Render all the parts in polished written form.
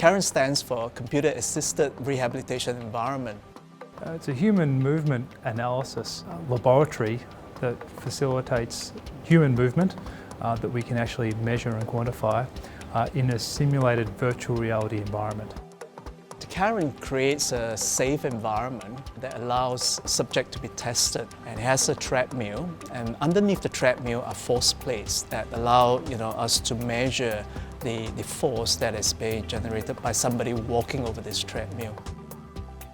CAREN stands for Computer Assisted Rehabilitation Environment. It's a human movement analysis laboratory that facilitates human movement that we can actually measure and quantify in a simulated virtual reality environment. CAREN creates a safe environment that allows subject to be tested, and it has a treadmill, and underneath the treadmill are force plates that allow us to measure the force that is being generated by somebody walking over this treadmill.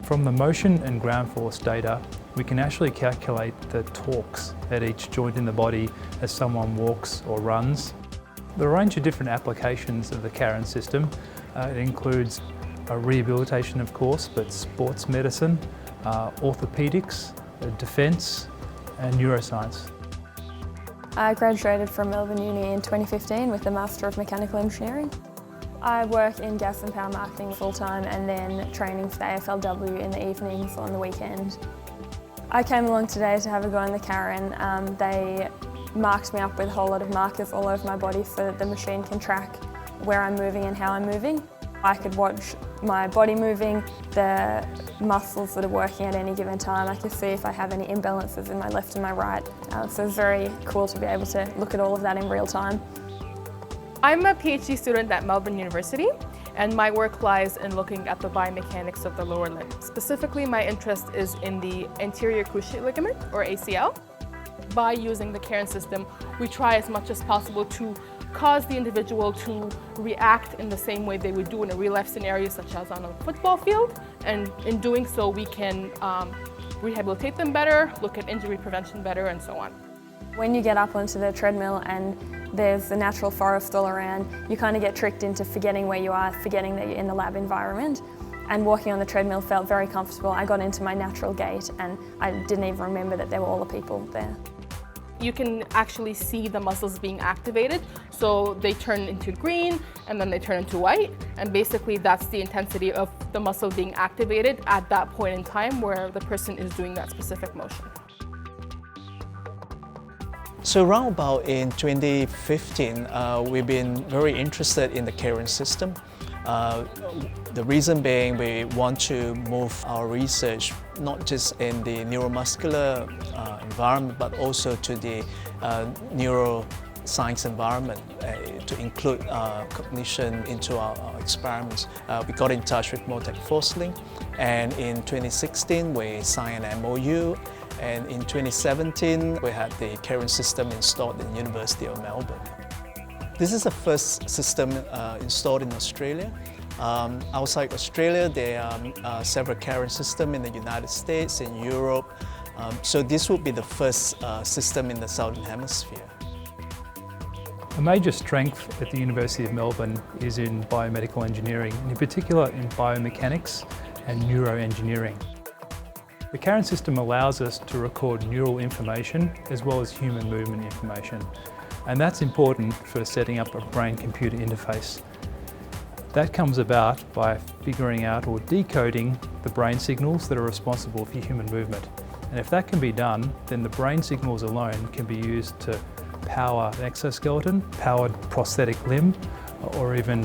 From the motion and ground force data, we can actually calculate the torques at each joint in the body as someone walks or runs. There are a range of different applications of the CAREN system. It includes rehabilitation, of course, but sports medicine, orthopedics, defence and neuroscience. I graduated from Melbourne Uni in 2015 with a Master of Mechanical Engineering. I work in gas and power marketing full-time and then training for the AFLW in the evenings on the weekend. I came along today to have a go on the CAREN. They marked me up with a whole lot of markers all over my body so that the machine can track where I'm moving and how I'm moving. I could watch my body moving, the muscles that are working at any given time. I could see if I have any imbalances in my left and my right. So it's very cool to be able to look at all of that in real time. I'm a PhD student at Melbourne University, and my work lies in looking at the biomechanics of the lower limb. Specifically, my interest is in the anterior cruciate ligament, or ACL. By using the CAREN system, we try as much as possible to cause the individual to react in the same way they would do in a real life scenario, such as on a football field. And in doing so, we can rehabilitate them better, look at injury prevention better, and so on. When you get up onto the treadmill and there's a natural forest all around, you kind of get tricked into forgetting where you are, forgetting that you're in the lab environment. And walking on the treadmill felt very comfortable. I got into my natural gait and I didn't even remember that there were all the people there. You can actually see the muscles being activated, so they turn into green and then they turn into white, and basically that's the intensity of the muscle being activated at that point in time where the person is doing that specific motion. So around about in 2015, we've been very interested in the CAREN system. The reason being we want to move our research not just in the neuromuscular environment but also to the neuroscience environment to include cognition into our experiments. We got in touch with Motec Forcelink, and in 2016 we signed an MOU, and in 2017 we had the CAREN system installed in the University of Melbourne. This is the first system installed in Australia. Outside Australia, there are several CAREN systems in the United States, in Europe. So this would be the first system in the Southern Hemisphere. A major strength at the University of Melbourne is in biomedical engineering, and in particular in biomechanics and neuroengineering. The CAREN system allows us to record neural information as well as human movement information. And that's important for setting up a brain-computer interface. That comes about by figuring out or decoding the brain signals that are responsible for human movement. And if that can be done, then the brain signals alone can be used to power an exoskeleton, powered prosthetic limb, or even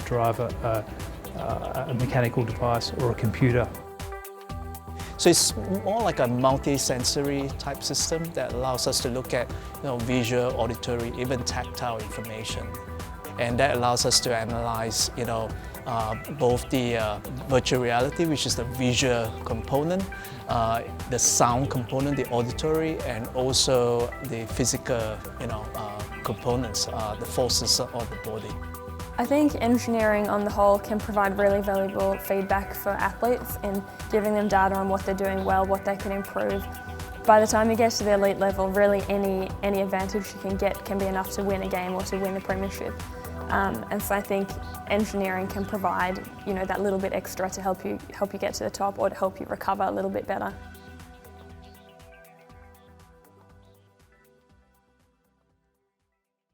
drive a mechanical device or a computer. So it's more like a multi-sensory type system that allows us to look at visual, auditory, even tactile information. And that allows us to analyze both the virtual reality, which is the visual component, the sound component, the auditory, and also the physical components, the forces of the body. I think engineering on the whole can provide really valuable feedback for athletes in giving them data on what they're doing well, what they can improve. By the time you get to the elite level, really any advantage you can get can be enough to win a game or to win the premiership. And so I think engineering can provide that little bit extra to help you get to the top or to help you recover a little bit better.